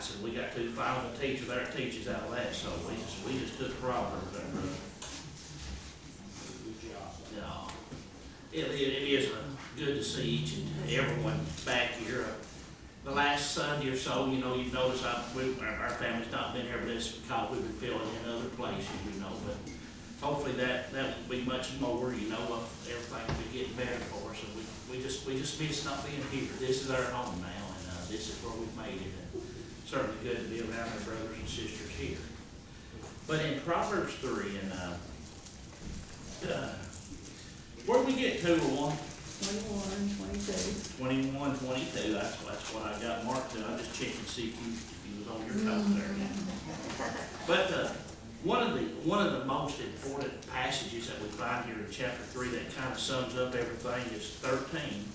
nice, and we got to find a teacher there that teaches out of that, so we just took Proverbs there, brother. Good job. Yeah. It is good to see each and everyone back here. The last Sunday or so, you know, you've noticed our family's not been here, but it's because we've been filling in other places, you know, but hopefully that will be much more, you know, everything will be getting better for us, and we just miss not being here. This is our home now, and this is where we've made it, and certainly good to be around our brothers and sisters here. But in Proverbs 3, and where we get to, one? 21, 22. 21, 22, that's what I got marked to. I just checked and see if you was on your top there. But one of the most important passages that we find here in chapter 3 that kind of sums up everything is 13,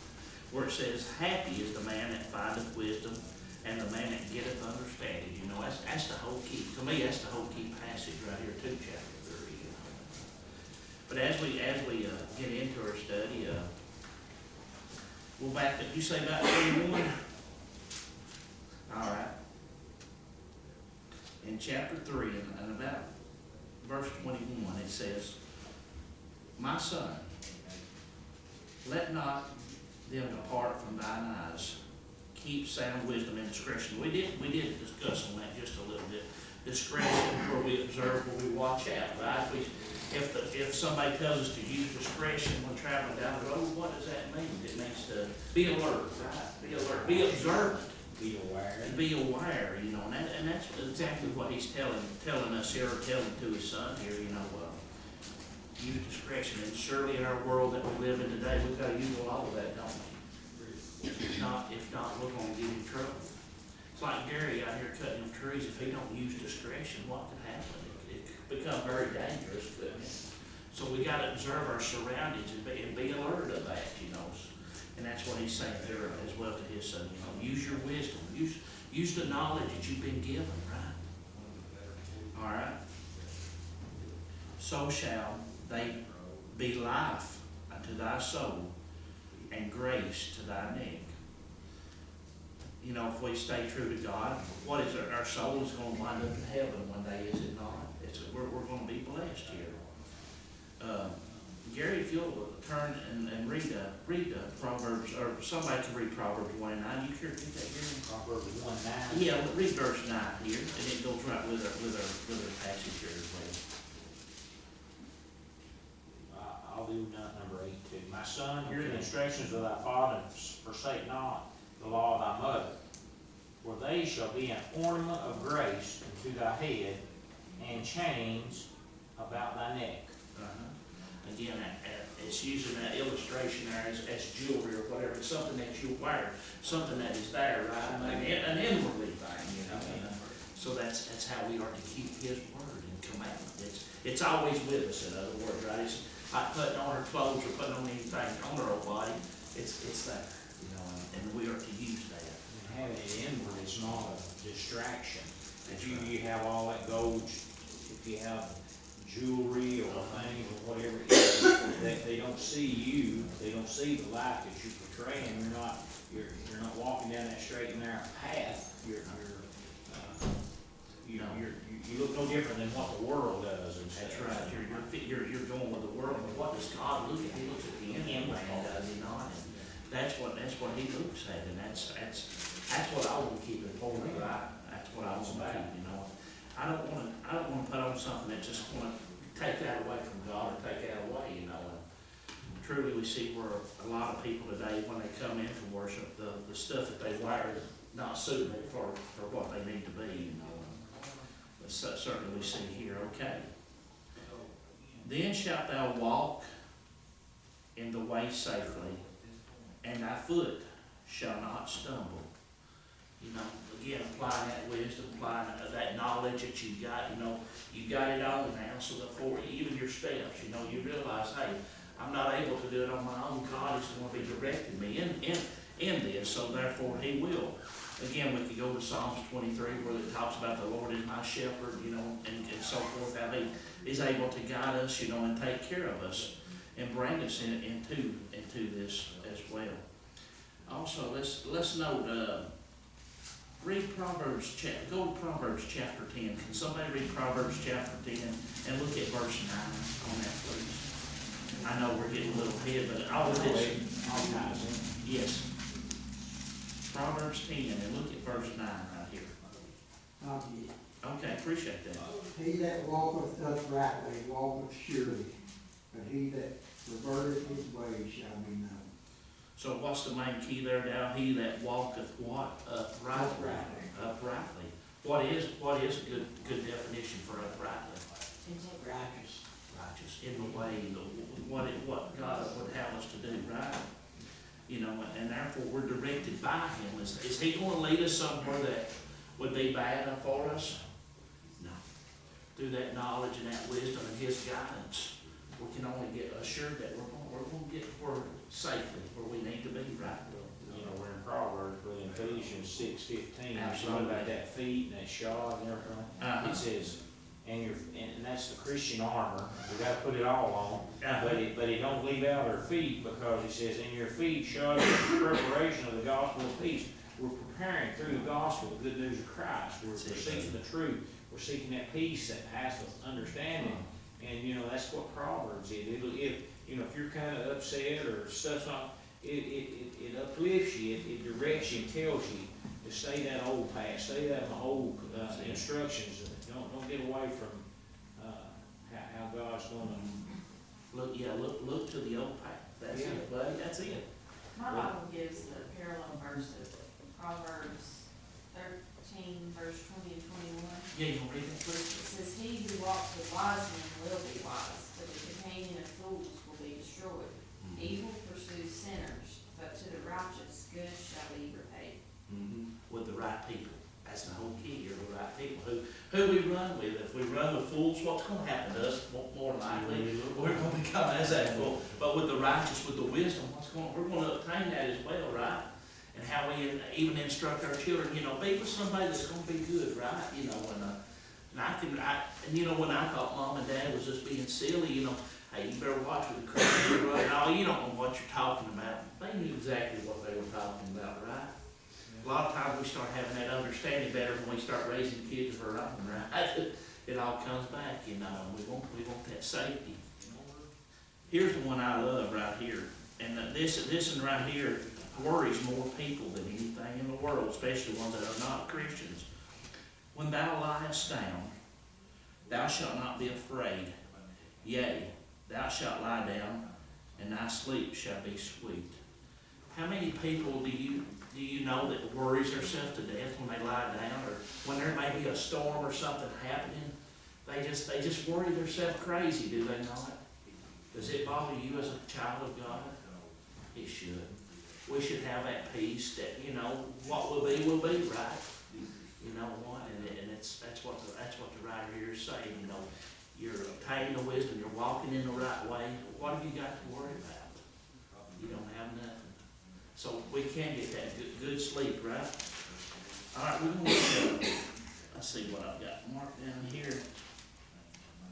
where it says, "Happy is the man that findeth wisdom, and the man that getteth understanding." You know, that's the whole key. To me, that's the whole key passage right here to chapter 3. You know. But as we get into our study, we'll back up. You say about 21? All right. In chapter 3 and about verse 21, it says, "My son, let not them depart from thine eyes. Keep sound wisdom and discretion." We did discuss on that just a little bit. Discretion, where we observe, where we watch out, right? If somebody tells us to use discretion when traveling down the road, what does that mean? It means to be alert, right? Be alert, be observant, Be aware. and be aware, you know, and that's exactly what he's telling us here, or telling to his son here, you know, use discretion. And surely in our world that we live in today, we've got to use a lot of that, don't we? If not, we're going to get in trouble. It's like Gary out here cutting them trees. If he don't use discretion, what could happen? It could become very dangerous, couldn't it? So we got to observe our surroundings and be alert of that, you know. And that's what he's saying there as well to his son. You know, use your wisdom. Use the knowledge that you've been given, right? All right. "So shall they be life unto thy soul, and grace to thy neck." You know, if we stay true to God, what is our soul is going to wind up in heaven one day, is it not? We're going to be blessed here. Gary, if you'll turn and read Proverbs, or somebody can read Proverbs 1 and 9. You care to get that, Gary? Proverbs 1:9. Yeah, we'll read verse 9 here, and it goes right with our passage here as well. I'll do number 8 too. "My son, hear the instructions of thy father, and forsake not the law of thy mother. For they shall be an ornament of grace unto thy head, and chains about thy neck." Again, it's using that illustration there as jewelry or whatever. It's something that you wear, something that is there, right? An inwardly thing, you know. So that's how we are to keep His word and commandment. It's always with us, in other words, right? It's like putting on our clothes or putting on anything on our body. It's there, you know, and we are to use that. And having it inward is not a distraction. If you have all that gold, if you have jewelry or things or whatever it is, they don't see you, they don't see the life that you portray, and you're not walking down that straight and narrow path. You look no different than what the world does. That's right. You're going with the world, but what does God look at? He looks at the end man, does He not? And that's what He looks at, and that's what I want to keep important, right? That's what I want to keep, you know. I don't want to put on something that just want to take that away from God or take that away, you know. And truly, we see where a lot of people today, when they come in to worship, the stuff that they wear is not suitable for what they need to be, you know. But certainly we see here, okay. "Then shalt thou walk in the way safely, and thy foot shall not stumble." You know, again, applying that wisdom, applying that knowledge that you got, you know, you got it on now, so that for even your steps, you know, you realize, hey, I'm not able to do it on my own. God is going to be directing me in this, so therefore He will. Again, we could go to Psalms 23, where it talks about the Lord is my shepherd, you know, and so forth, how He is able to guide us, you know, and take care of us, and bring us into this as well. Also, let's note Read Proverbs, go to Proverbs chapter 10. Can somebody read Proverbs chapter 10 and look at verse 9 on that, please? I know we're getting a little ahead, but all of this, All ties in. yes. Proverbs 10, and look at verse 9 right here. Okay, appreciate that. He that walketh uprightly walketh surely, but he that perverteth his way shall be known. So what's the main key there now? He that walketh what? Uprightly. Uprightly. What is a good definition for uprightly? Righteous. Righteous, in the way, what God would have us to do, right? You know, and therefore we're directed by Him. Is He going to lead us somewhere that would be bad for us? No. Through that knowledge and that wisdom and His guidance, we can only get assured that we're going to get where safely where we need to be, right? You know, we're in Proverbs, but in Ephesians 6:15, it's Absolutely. about that feet and that shod and everything. It says, and that's the Christian armor. We got to put it all on. But it don't leave out our feet, because he says, "In your feet shod with the preparation of the gospel of peace." We're preparing through the gospel, the good news of Christ. We're seeking the truth. We're seeking that peace that passeth understanding. And you know, that's what Proverbs is. If you're kind of upset or stuff's not, it uplifts you. It directs you and tells you to stay that old path, stay that old instructions. Don't get away from how God's going to Look to the old path. That's it, buddy. That's it. My Bible gives the parallel verses, Proverbs 13, verse 20 and 21. Yeah, you gonna read that, It please? says, "He who walks with wise men will be wise, but the companion of fools will be destroyed. Evil pursues sinners, but to the righteous good shall be repaid." With the right people. That's the whole key. You're the right people. Who we run with. If we run with fools, what's going to happen to us? More likely, we're going to become as that fool. But with the righteous, with the wisdom, we're going to obtain that as well, right? And how we even instruct our children. You know, be with somebody that's going to be good, right? You know, when I thought Mom and Dad was just being silly, you know, hey, you better watch with the crap you're running. Oh, you don't know what you're talking about. They knew exactly what they were talking about, right? A lot of times we start having that understanding better when we start raising kids of our own, right? It all comes back, you know, and we want that safety. Here's the one I love right here. And this one right here worries more people than anything in the world, especially ones that are not Christians. "When thou liest down, thou shalt not be afraid. Yea, thou shalt lie down, and thy sleep shall be sweet." How many people do you know that worries themselves to death when they lie down, or when there may be a storm or something happening? They just worry themselves crazy, do they not? Does it bother you as a child of God? It should. We should have that peace that, you know, what will be, right? You know what? And that's what the writer here is saying. You know, you're obtaining the wisdom, you're walking in the right way. What have you got to worry about? You don't have nothing. So we can get that good sleep, right? All right, we're going to look at, let's see what I've got marked down here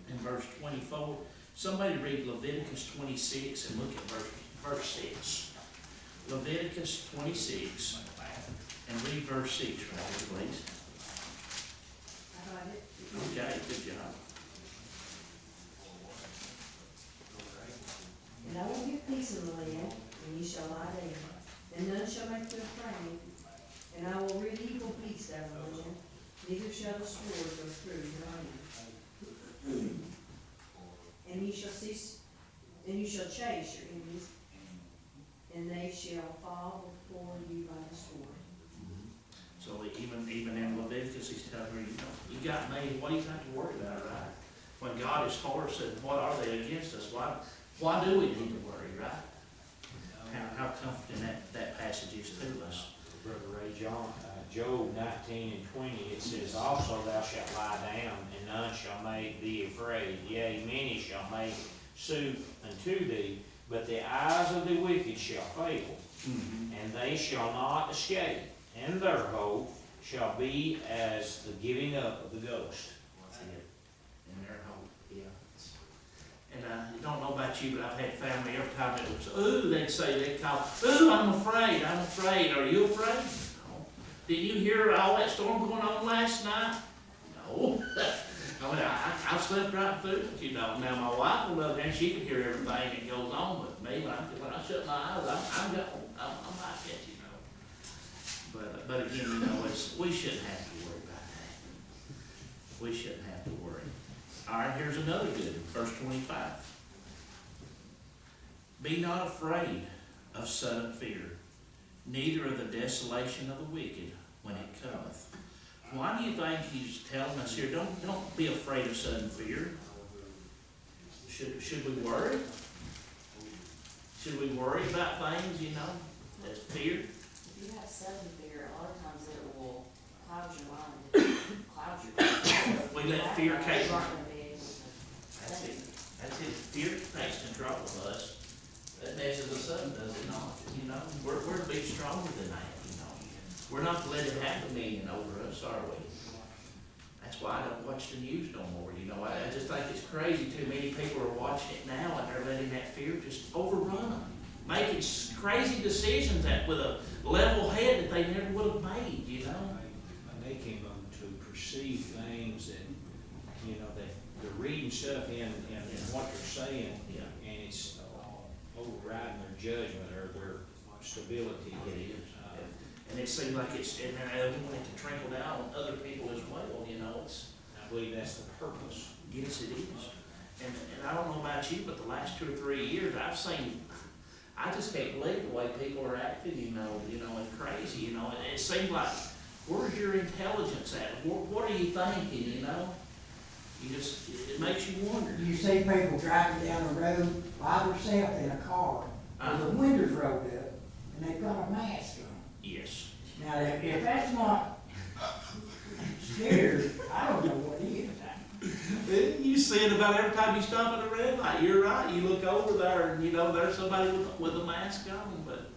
in verse 24. Somebody read Leviticus 26 and look at verse 6. Leviticus 26 and read verse 6 right here, please. I got it. Okay, good job. "And I will give peace in the land, and ye shall lie down, and none shall make you afraid. And I will rid evil beasts out of the land, neither shall the sword go through your land. And ye shall chase your enemies, and they shall fall before you by the sword." So even in Leviticus, he's telling her, you got me, what do you have to worry about, right? When God is for us, and what are they against us? Why do we need to worry, right? How comforting that passage is to us. Brother Ray John, Job 19 and 20, it says, "Also thou shalt lie down, and none shall make thee afraid. Yea, many shall make suit unto thee, but the eyes of the wicked shall fail, and they shall not escape, and their hope shall be as the giving up of the ghost." That's it. And their hope, yeah. And I don't know about you, but I've had family every time it was, they'd call, "Ooh, I'm afraid. Are you afraid?" No. Didn't you hear all that storm going on last night? No. I mean, I slept right through it, you know. Now, my wife, on the other hand, she can hear everything that goes on, but me, when I shut my eyes, I'm gone. I'm like that, you know. But again, you know, we shouldn't have to worry about that. We shouldn't have to worry. All right, here's another good one, verse 25. Be not afraid of sudden fear, neither of the desolation of the wicked when it cometh. Why do you think he's telling us here, don't be afraid of sudden fear? Should we worry? Should we worry about things, you know, as fear? If you have sudden fear, a lot of times it will cloud your mind, cloud your. We let fear take. You're not gonna be able to. That's it. That's it. Fear takes control of us. That messes us up, does it not? You know, we're to be stronger than that, you know. We're not to let it have dominion over us, are we? That's why I don't watch the news no more, you know. I just think it's crazy. Too many people are watching it now and they're letting that fear just overrun them. Making crazy decisions that with a level head that they never would have made, you know. And they came on to perceive things that, you know, that they're reading stuff in what they're saying, Yeah. and it's overriding their judgment or their stability. It is. And it seems like and I want it to trickle down on other people as well, you know. I believe that's the purpose. Yes, it is. And I don't know about you, but the last 2 or 3 years, I just can't believe the way people are acting, you know, it's crazy, you know. It seems like, where's your intelligence at? What are you thinking, you know? It makes you wonder. You see people driving down the road by themselves in a car, with the windows rolled up, and they've got a mask on. Yes. Now, if that's not scary, I don't know what is. You see it about every time you stop at a red light. You're right. You look over there and, you know, there's somebody with a mask on. But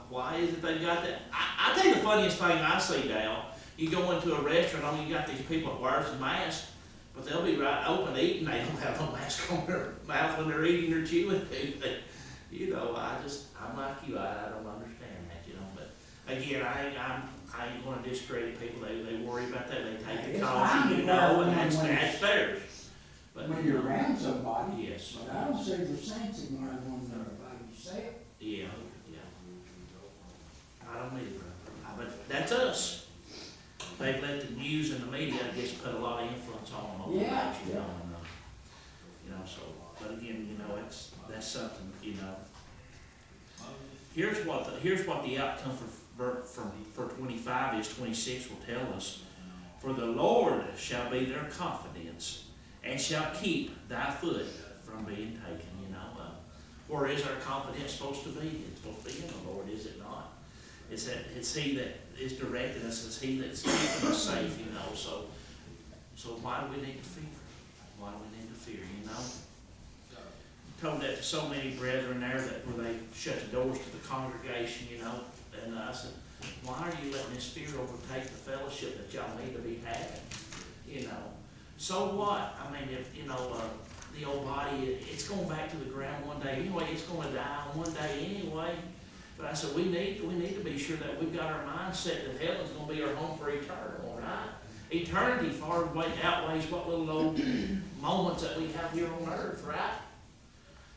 why is it they've got that? I tell you the funniest thing I see, Dale. You go into a restaurant and you got these people that wears a mask, but they'll be right open eating. They don't have no mask on their mouth when they're eating or chewing. You know, I'm like you. I don't understand that, you know. But again, I ain't gonna discredit people. They worry about that. They take the It's caution, fine you know, and when- that's theirs. But When you're around somebody. yes, But I don't see the sense in when I'm by yourself. yeah. I don't either. But that's us. They've let the news and the media, I guess, put a lot of influence on them over Yeah, that, you know. yeah. And, you know, so, but again, you know, that's something, you know. Here's what the outcome for 25 is. 26 will tell us. For the Lord shall be their confidence, and shall keep thy foot from being taken. You know, where is our confidence supposed to be? It's supposed to be in the Lord, is it not? It's He that is directing us. It's He that's keeping us safe. You know, so why do we need to fear? Why do we need to fear? You know. Told that to so many brethren there that where they shut the doors to the congregation, you know, and I said, why are you letting this fear overtake the fellowship that y'all need to be having? You know, so what? I mean, if, you know, the old body, it's going back to the ground one day anyway. It's going to die one day anyway. But I said, we need to be sure that we've got our mindset that heaven's going to be our home for eternal, right? Eternity far outweighs what little old moments that we have here on earth, right?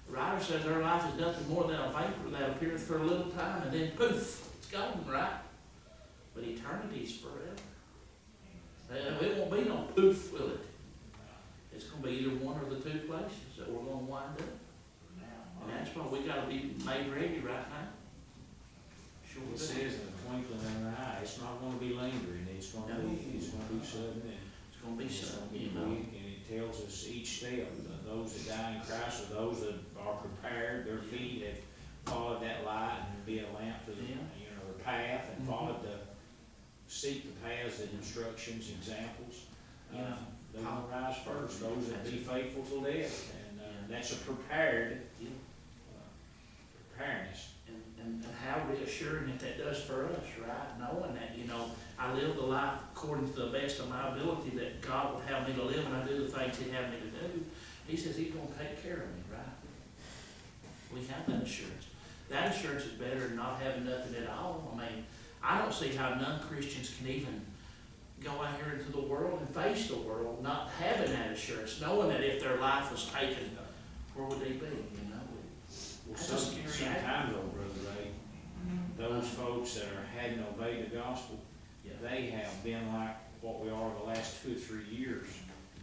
The writer says our life is nothing more than a vapor that appears for a little time and then poof, it's gone, right? But eternity is forever. It won't be no poof, will it? It's going to be either one or the two places that we're going to wind up. And that's why we got to be made ready right now. Sure. It says in the twinkling of an eye, it's not gonna be lingering, it's gonna be sudden, and It's going to be it's something, gonna be you know. quick, and it tells us each step, those that die in Christ are those that are prepared, their feet have followed that light and be a lamp to the, you know, their path, and followed seek the paths and instructions, examples. Yeah. They're gonna rise first, those that be faithful till death, and that's a preparedness. And how reassuring that does for us, right? Knowing that, you know, I live the life according to the best of my ability that God would have me to live, and I do the things He'd have me to do. He says He's going to take care of me, right? We have that assurance. That assurance is better than not having nothing at all. I mean, I don't see how non-Christians can even go out here into the world and face the world, not having that assurance, knowing that if their life was taken, where would they be, you know? Well, That's a scary sometimes, though, Brother Ray, those folks that hadn't obeyed the gospel, Yeah. they have been like what we are the last 2 or 3 years.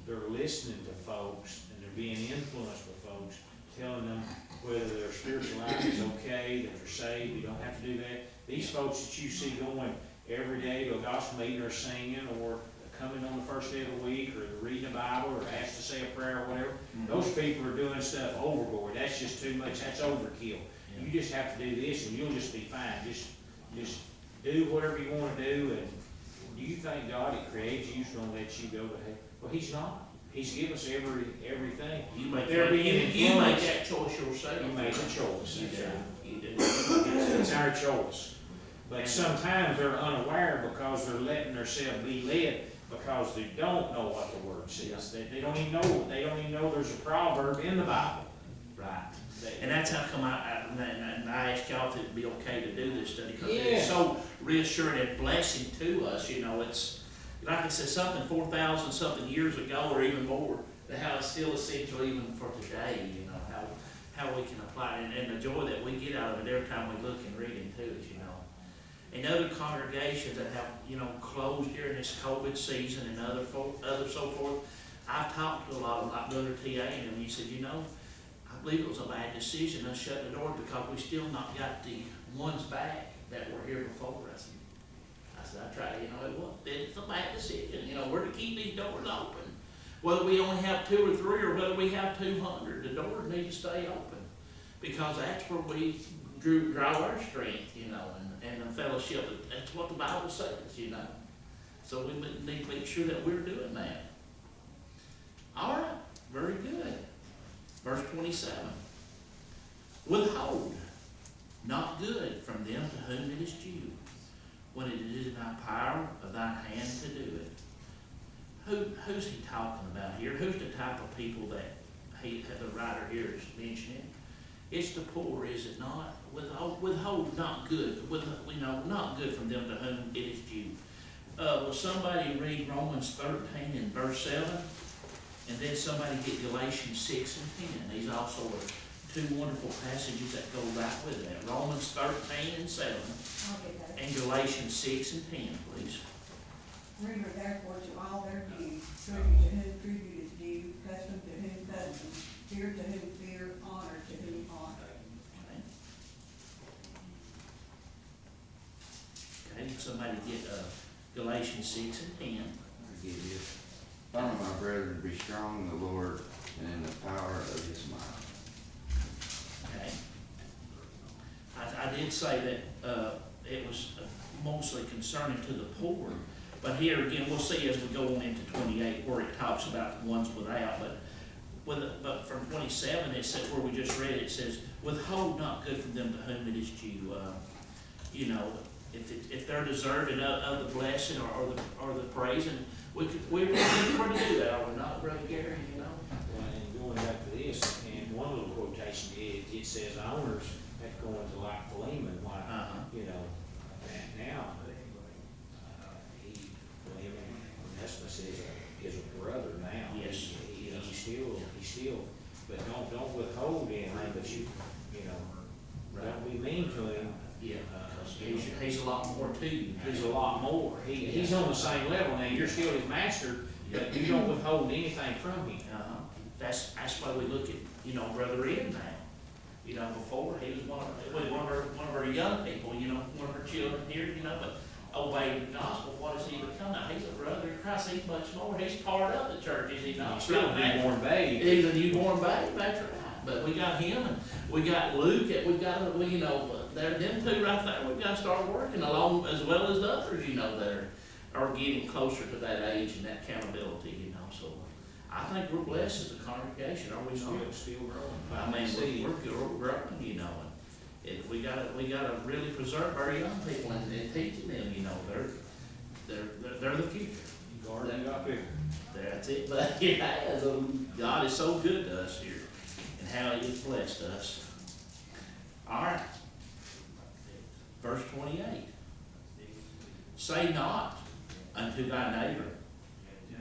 They're listening to folks, and they're being influenced by folks, telling them whether their spiritual life is okay, that they're saved, you don't have to do that. These folks that you see going every day to a gospel meeting or singing, or coming on the first day of the week, or reading the Bible, or asked to say a prayer or whatever, those people are doing stuff overboard. That's just too much, that's overkill. You just have to do this and you'll just be fine. Just do whatever you wanna do, and do you think God that created you is gonna let you go to hell? Well, He's not. He's given us everything. You make There that, being you make influence, that choice yourself. you make a choice. You do. You do. It's our choice. But sometimes they're unaware because they're letting themselves be led because they don't know what the word says. They don't even know there's a proverb in the Bible. Right. And that's how come and I asked y'all if it'd be okay to do this study, because Yeah. it's so reassuring and blessing to us, you know, it's, like I said, something 4,000 something years ago or even more, that how it's still essential even for today, you know, how we can apply it, and the joy that we get out of it every time we look and read into it, you know. And other congregations that have, you know, closed during this COVID season and other so forth, I've talked to a lot of them, like Brother T.A., and he said, you know, I believe it was a bad decision, us shutting the door, because we still not got the ones back that were here before us. I said, I tried, you know, it's a bad decision, you know, we're to keep these doors open. Whether we only have 2 or 3, or whether we have 200, the doors need to stay open, because that's where we draw our strength, you know, and the fellowship. That's what the Bible says, you know. So we need to make sure that we're doing that. All right, very good. Verse 27. Withhold not good from them to whom it is due, when it is in thy power of thine hand to do it. Who's he talking about here? Who's the type of people that the writer here is mentioning? It's the poor, is it not? Withhold not good, not good from them to whom it is due. Will somebody read Romans 13 and verse 7? And then somebody get Galatians 6 and 10. These also are 2 wonderful passages that go right with that. Romans 13 and 7, Okay, that. and Galatians 6 and 10, please. Render therefore to all their due, tribute to whom tribute is due, custom to whom custom, fear to whom fear, honor to whom honor. Okay, somebody get Galatians 6 and 10. I give you. Finally, my brethren, be strong in the Lord and in the power of his might. Okay. I did say that it was mostly concerning to the poor, but here again, we'll see as we go on into 28 where it talks about the ones without, but from 27 it says, where we just read it, says, withhold not good from them to whom it is due. You know, if they're deserving of the blessing or the praise, and we're to do that, are we not, Brother Gary, you know? Well, and going back to this, and one little quotation is, it says owners have to go into like Philemon, why, you know, now, Philemon, Onesimus is a brother now. Yes. He's still, but don't withhold anything, but you know, don't be mean to him. Yeah, he's a lot more to you. He's a lot more. He's on the same level now. You're still his master, but you don't withhold anything from him. That's why we look at, you know, Brother Ed now. You know, before he was one of our young people, you know, one of our children here, you know, but obeying the gospel, what does he become now? He's a brother in Christ. He's much more. He's part of the church, is he not? He's still a newborn babe. He's a newborn babe, that's right. But we got him, and we got Luke, and we got, you know, them 2 right there. We've got to start working along, as well as the others, you know, that are getting closer to that age and that accountability, you know. So I think we're blessed as a congregation, are we not? Still growing. I mean, we're growing, you know, and if we gotta really preserve our young people and teaching them, you know, they're the future. Garden got bigger. That's it, but yeah, God is so good to us here, and how He has blessed us. All right, verse 28. Say not unto thy neighbor,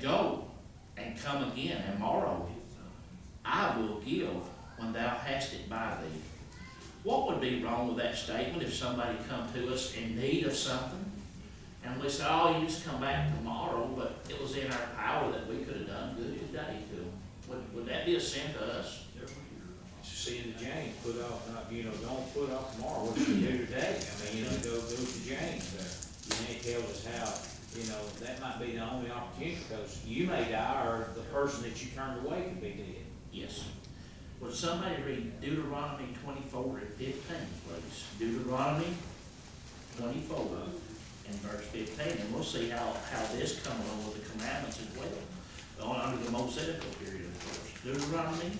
Go and come again, and tomorrow I will give when thou hast it by thee. What would be wrong with that statement if somebody come to us in need of something? And we say, oh, you just come back tomorrow, but it was in our power that we could have done good today to them. Would that be a sin to us? See the James, put off, don't put off tomorrow, what you do today. I mean, go to James there. And it tells us how, that might be the only opportunity, because you may die, or the person that you turned away could be dead. Yes. Would somebody read Deuteronomy 24 and 15, please? Deuteronomy 24 and verse 15, and we'll see how this comes along with the commandments as well, under the Mosaical period, of course. Deuteronomy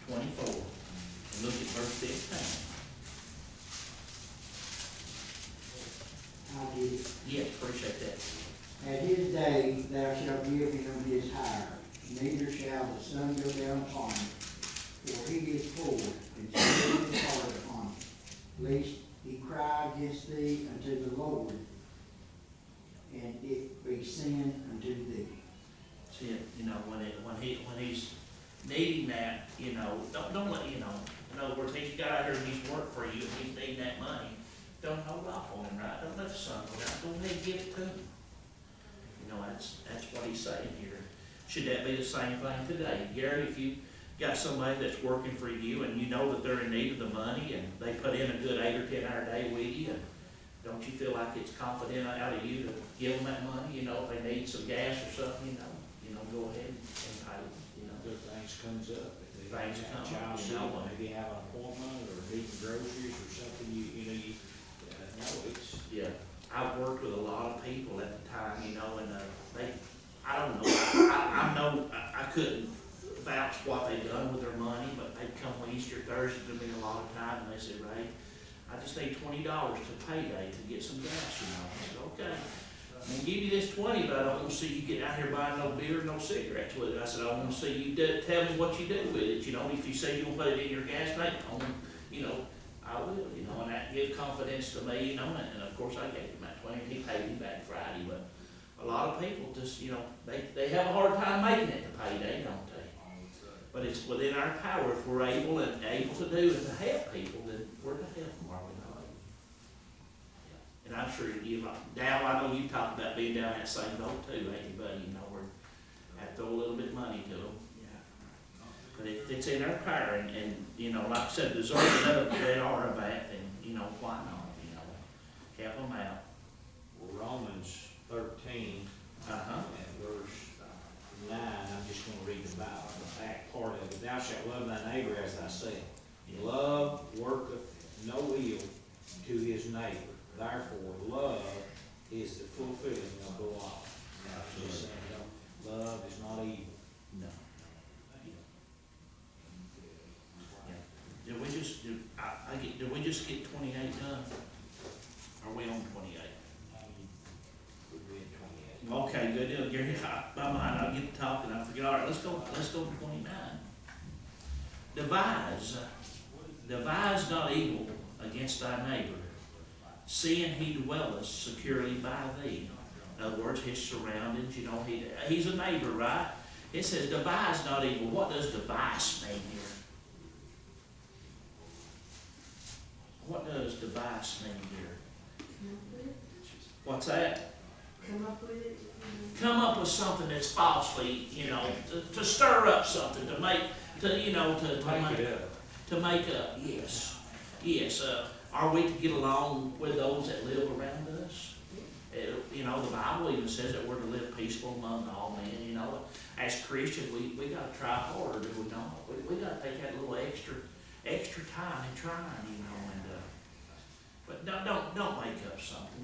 24, and look at verse 15. I did it. Yes, appreciate that. At his day thou shalt give him his hire, neither shall the sun go down upon him, for he is poor, and set his heart upon him, lest he cry against thee unto the Lord, and it be sin unto thee. See it, when he's needing that, don't let, in other words, he's got out here and he's worked for you, and he's needing that money. Don't hold off on him, right? Don't let the sun go down. Go ahead and give it to him. That's what he's saying here. Should that be the same thing today? Gary, if you got somebody that's working for you and you know that they're in need of the money and they put in a good 8 or 10 hour day with you, and don't you feel like it's confident out of you to give them that money, if they need some gas or something, go ahead and pay them, Good things comes up. If they Things have a come, child sick, maybe have an appointment, or needing groceries or something, it's. Yeah, I've worked with a lot of people at the time, and I don't know, I know, I couldn't vouch what they've done with their money, but they'd come Easter Thursday to me a lot of times, and they said, Ray, I just need $20 to payday to get some gas, I said, okay. I'm gonna give you this 20, but I don't want to see you get out here buying no beer, no cigarettes with it. I said, I want to see you tell me what you do with it. If you say you're gonna put it in your gas tank, I will, and that give confidence to me, and of course I gave him that 20, and he paid me back Friday, but a lot of people just, they have a hard time making it to payday, don't they? But it's within our power, if we're able to do it to help people, then we're to help them, are we not? And I'm sure Dal, I know you talked about being down that same boat too, ain't you, buddy? We're have to throw a little bit of money to them. But if it's in our power, and like I said, deserve it up, they are about, then, why not, help them out. Romans 13, and verse 9, I'm just gonna read the back part of it. Thou shalt love thy neighbor as thyself. Love worketh no ill to his neighbor. Therefore, love is the fulfilling of the law. Just saying, love is not evil. No. Did we just get 28 done? Are we on 28? We're in 28. Okay, good deal, Gary. My mind, I'll get to talking, I forget. All right, let's go to 29. Devise not evil against thy neighbor, seeing he dwelleth securely by thee. In other words, his surroundings, he's a neighbor, right? It says, devise not evil. What does devise mean here? What does devise mean here? What's that? Come up with it. Come up with something that's falsely, to stir up something, to make up. Yes. Are we to get along with those that live around us? The Bible even says that we're to live peaceful among all men. As Christians, we got to try harder, do we not? We got to take that little extra time and trying, but don't make up something.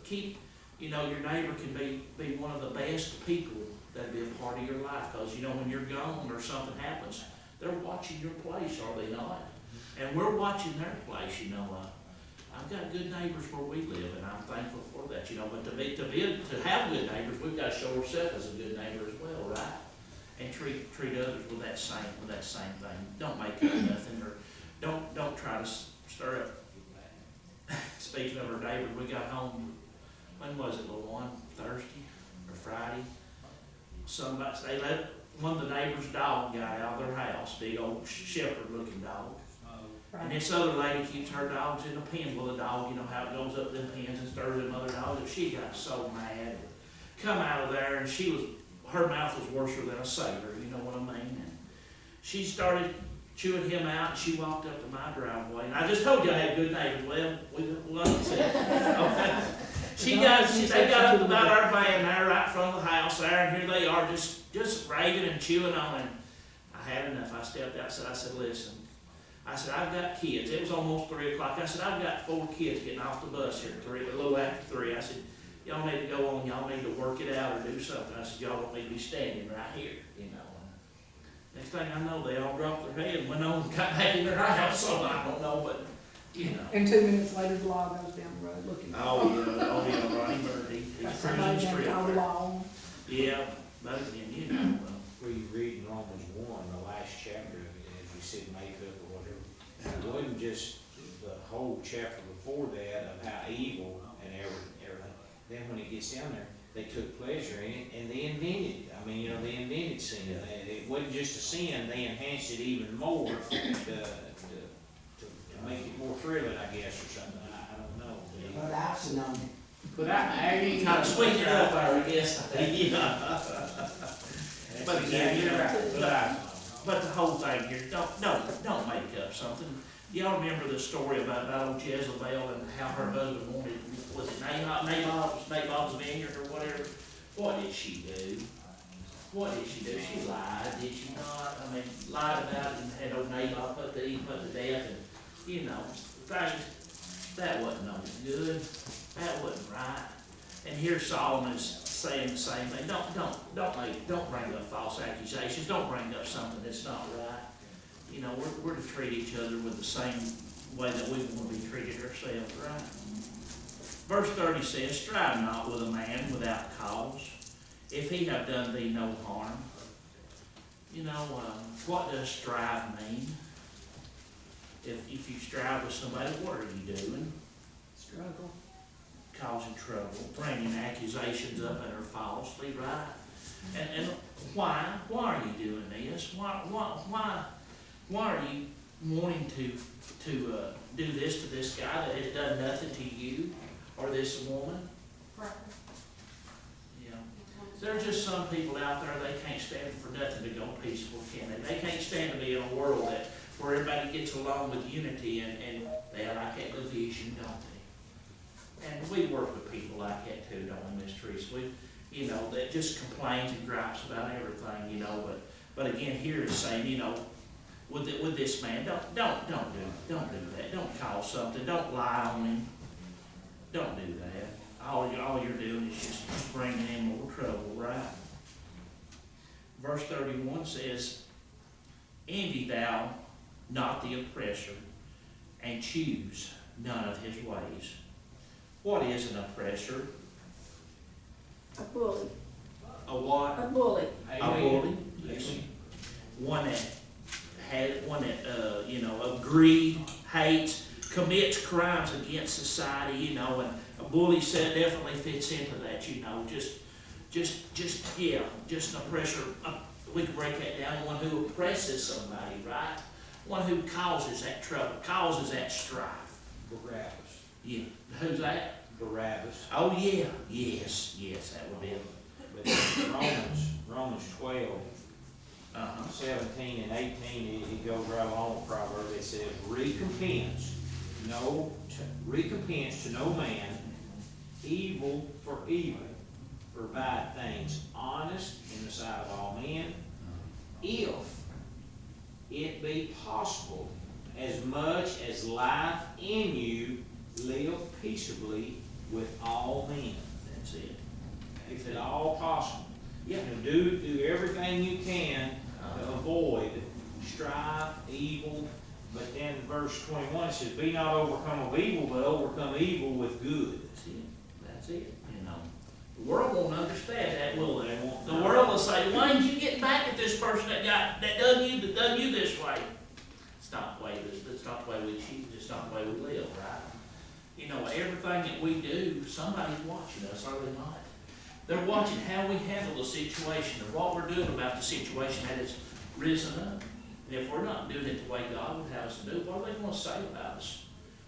Keep. Your neighbor can be one of the best people that'll be a part of your life, because when you're gone or something happens, they're watching your place, are they not? And we're watching their place. I've got good neighbors where we live, and I'm thankful for that. But to have good neighbors, we've got to show ourselves as a good neighbor as well, right? And treat others with that same thing. Don't make up nothing, or don't try to stir up. Speaking of our neighbors, we got home when was it, little one, Thursday or Friday? Somebody, they let one of the neighbor's dog got out of their house, big old shepherd looking dog. And this other lady keeps her dogs in a pen with a dog, you know how it goes up them pens and stirs them other dogs. And she got so mad, come out of there, and her mouth was worse than a sailor, you know what I mean? And she started chewing him out, and she walked up to my driveway. And I just told you I had good neighbors. Well, like I said, okay. They got up about our van there, right in front of the house there, and here they are, just raving and chewing on. And I had enough. I stepped outside. I said, listen. I said, I've got kids. It was almost 3 o'clock. I said, I've got 4 kids getting off the bus here at 3, a little after 3. I said, y'all need to go on. Y'all need to work it out or do something. I said, y'all don't need to be standing right here, you know. Next thing I know, they all dropped their head and went on and got back in their house. So I don't know, but, you know. And 2 minutes later, the law goes down the road looking. Oh, yeah, Ronnie Birdie. He's cruising the street Called there. law. Yeah, but again, you know, Where you read in Romans 1, the last chapter, as you said, makeup or whatever, it wasn't just the whole chapter before that of how evil and everything. Then when it gets down there, they took pleasure in it and they invented it. I mean, you know, they invented sin. It wasn't just a sin, they enhanced it even more to make it more thrilling, I guess, or something. I don't know. Put icing on it. But I kind of sweeten it up, I guess. You know. But again, you're right. But the whole thing here, don't make up something. Y'all remember the story about old Jezebel and how her husband wanted, was it Naboth's vineyard or whatever? What did she do? What did she do? She lied, did she not? I mean, lied about it and had old Naboth put to death, and, you know, things, that wasn't no good. That wasn't right. And here Solomon is saying the same thing. Don't bring up false accusations. Don't bring up something that's not right. You know, we're to treat each other with the same way that we want to be treated ourselves, right? Verse 30 says, strive not with a man without cause, if he have done thee no harm. You know, what does strive mean? If you strive with somebody, what are you doing? Struggle. Causing trouble, bringing accusations up that are falsely, right? And why? Why are you doing this? Why are you wanting to do this to this guy that has done nothing to you or this woman? You know, there's just some people out there, they can't stand for nothing to go peaceful, can they? They can't stand to be in a world where everybody gets along with unity and they like that division, don't they? And we work with people like that too, don't we, Miss Teresa? You know, that just complains and gripes about everything, you know, but again, here it's saying, you know, with this man, don't do that. Don't cause something. Don't lie on him. Don't do that. All you're doing is just bringing in more trouble, right? Verse 31 says, envy thou not the oppressor, and choose none of his ways. What is an oppressor? A bully. A what? A bully. A bully. Yes. One that you know, of greed, hates, commits crimes against society, you know, and a bully definitely fits into that, you know, just an oppressor. We can break that down. One who oppresses somebody, right? One who causes that trouble, causes that strife. Barabbas. Yeah. Who's that? Barabbas. Oh yeah. Yes, that would be it. But Romans 12, 17 and 18, it goes right along with Proverbs. It says, recompense to no man evil for evil. Provide things honest in the sight of all men, if it be possible, as much as life in you, live peaceably with all men. That's it. If at all possible. Yeah. Do everything you can to avoid strife, evil. But then verse 21 says, be not overcome of evil, but overcome evil with good. That's it. You know, the world won't understand that, will they? The world will say, why did you get back at this person that done you this way? It's not the way we choose. It's not the way we live, right? You know, everything that we do, somebody's watching us, are they not? They're watching how we handle the situation and what we're doing about the situation that has risen up. And if we're not doing it the way God would have us to do, what are they gonna say about us?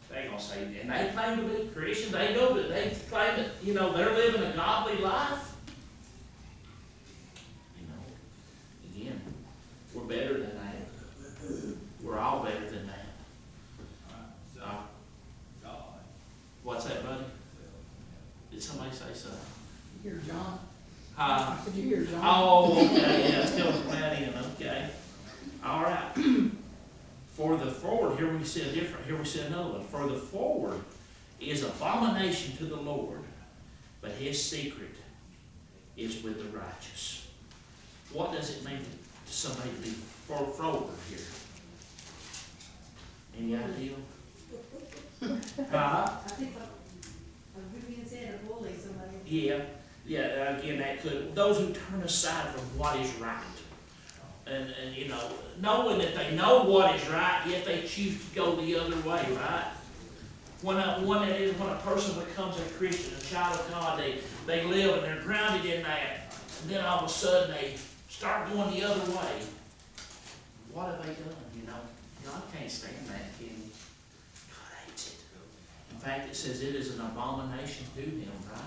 They're gonna say, and they claim to be Christian, they know that they claim that, you know, they're living a godly life. You know, again, we're better than that. We're all better than that. What's that, buddy? Did somebody say something? Here, John. Huh? Did you hear John? Oh, okay, yeah, it's coming from that end, okay. All right. For the forward, here we see a different, here we see another one. For the forward is abomination to the Lord, but his secret is with the righteous. What does it mean to somebody to be forward here? Any idea? I think Vivian said a bully, somebody. Yeah, again, that could, those who turn aside from what is right. And you know, knowing that they know what is right, yet they choose to go the other way, right? When a person becomes a Christian, a child of God, they live and they're grounded in that, and then all of a sudden they start going the other way. What have they done, you know? God can't stand that, can he? God hates it. In fact, it says it is an abomination to him, right?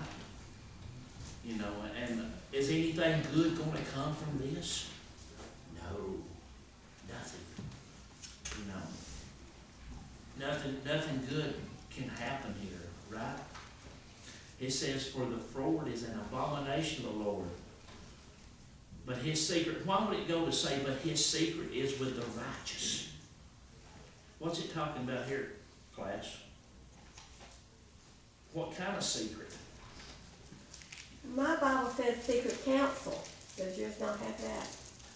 You know, and is anything good going to come from this? No, nothing. You know, nothing good can happen here, right? It says, for the forward is an abomination to the Lord. But his secret, why would it go to say, but his secret is with the righteous? What's it talking about here, class? What kind of secret? My Bible says secret counsel. Does yours not have that?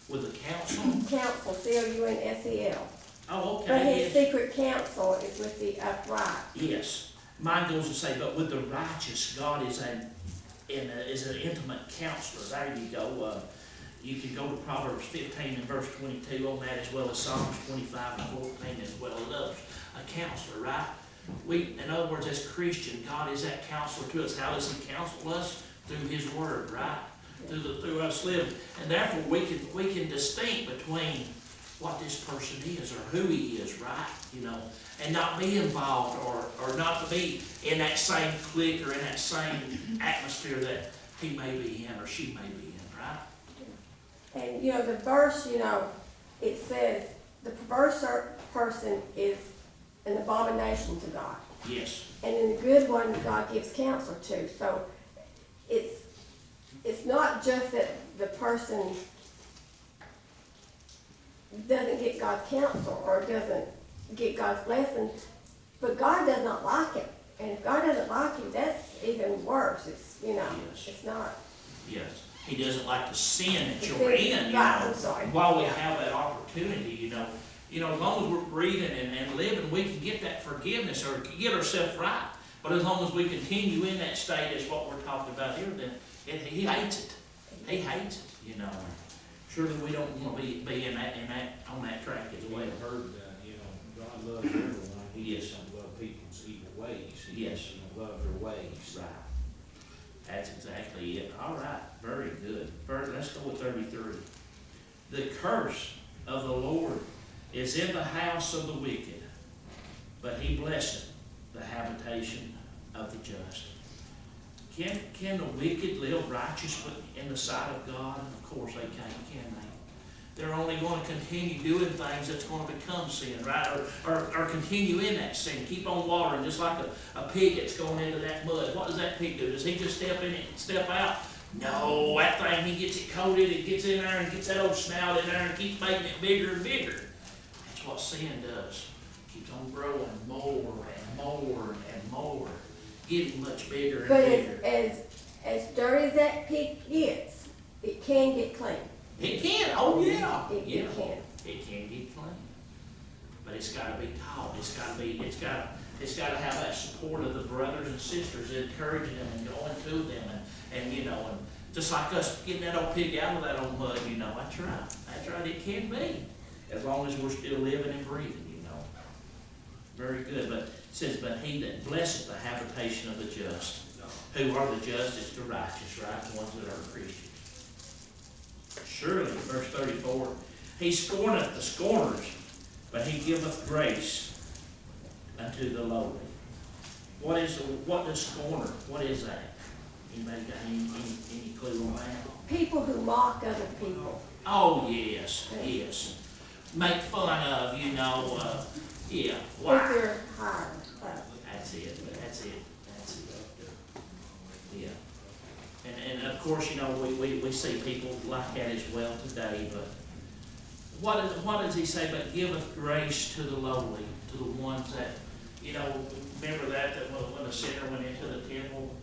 With the counsel? Counsel, C-O-U-N-S-E-L. Oh, okay. But his Yes. secret counsel is with the upright. Yes. Mine goes to say, but with the righteous, God is an intimate counselor. There you go. You can go to Proverbs 15 and verse 22 on that, as well as Psalms 25 and 14 as well as others. A counselor, right? In other words, as Christian, God is that counselor to us. How does he counsel us? Through his word, right? Through us living. And therefore we can distinct between what this person is or who he is, right? You know, and not be involved or not to be in that same clique or in that same atmosphere that he may be in or she may be in, right? And, you know, the verse, you know, it says, the perverse person is an abomination to God. Yes. And in the good one, God gives counsel to. So it's not just that the person doesn't get God's counsel or doesn't get God's blessing, but God does not like him. And if God doesn't like him, that's even worse. It's, you know, Yes. it's not. Yes. He doesn't like the sin that The you're sin, in, you right, know. I'm sorry. While we have that opportunity, you know, as long as we're breathing and living, we can get that forgiveness or get ourselves right. But as long as we continue in that state, as what we're talking about here, then he hates it. He hates it, you know. Surely we don't want to be on that track as well. I've heard, God loves everyone. He just don't love people's evil ways. He Yes. doesn't love their ways. Right. That's exactly it. All right. Very good. Let's go with 33. The curse of the Lord is in the house of the wicked, but he blesseth the habitation of the just. Can the wicked live righteous in the sight of God? Of course they can't, can they? They're only going to continue doing things that's going to become sin, right? Or continue in that sin. Keep on watering, just like a pig that's going into that mud. What does that pig do? Does he just step in it and step out? No, that thing, he gets it coated, it gets in there and gets that old snout in there and keeps making it bigger and bigger. That's what sin does. Keeps on growing more and more and more. Getting much bigger and But bigger. as dirty as that pig gets, it can get clean. It can, oh yeah. It Yeah. can. It can get clean. But it's gotta be taught. It's gotta have that support of the brothers and sisters encouraging them and going to them and just like us getting that old pig out of that old mud, that's right. That's right, it can be. As long as we're still living and breathing, Very good. But It says, but he that blesseth the habitation of the just. Who are the just? It's the righteous, right? The ones that are Christians. Surely, verse 34, he scorneth the scorners, but he giveth grace unto the lowly. What does scorner, what is that? Anybody got any clue on that? People who mock other people. Oh, yes, yes. Make fun of, yeah, If wow. they're higher up. That's it. Yeah. And of course, we see people like that as well today, but what does he say? But giveth grace to the lowly, to the ones that, remember that when the sinner went into the temple,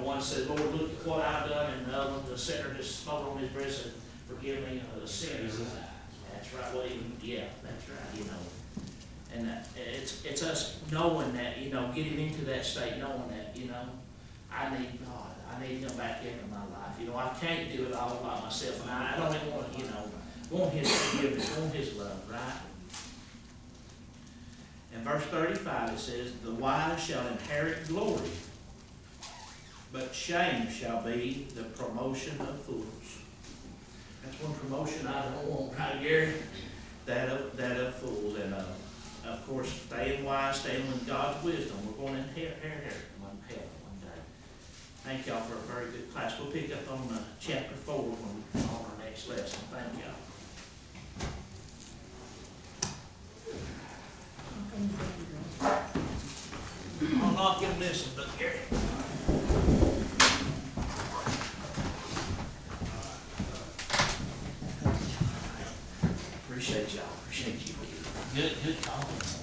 one said, Lord, look at what I've done, and the sinner just smote on his breast and forgive me the sin. That's right, that's right, And it's us knowing that, getting into that state, knowing that, I need God. I need Him back into my life. I can't do it all by myself, and I don't even want His forgiveness, want His love, right? In verse 35 it says, the wise shall inherit glory, but shame shall be the promotion of fools. That's one promotion I don't want, right, Gary? That of fools. And of course, staying wise, staying with God's wisdom, we're going to inherit one day. Thank y'all for a very good class. We'll pick up on chapter 4 on our next lesson. Thank y'all. I'm not giving this one, but Gary. Appreciate y'all. Appreciate you. Good talking.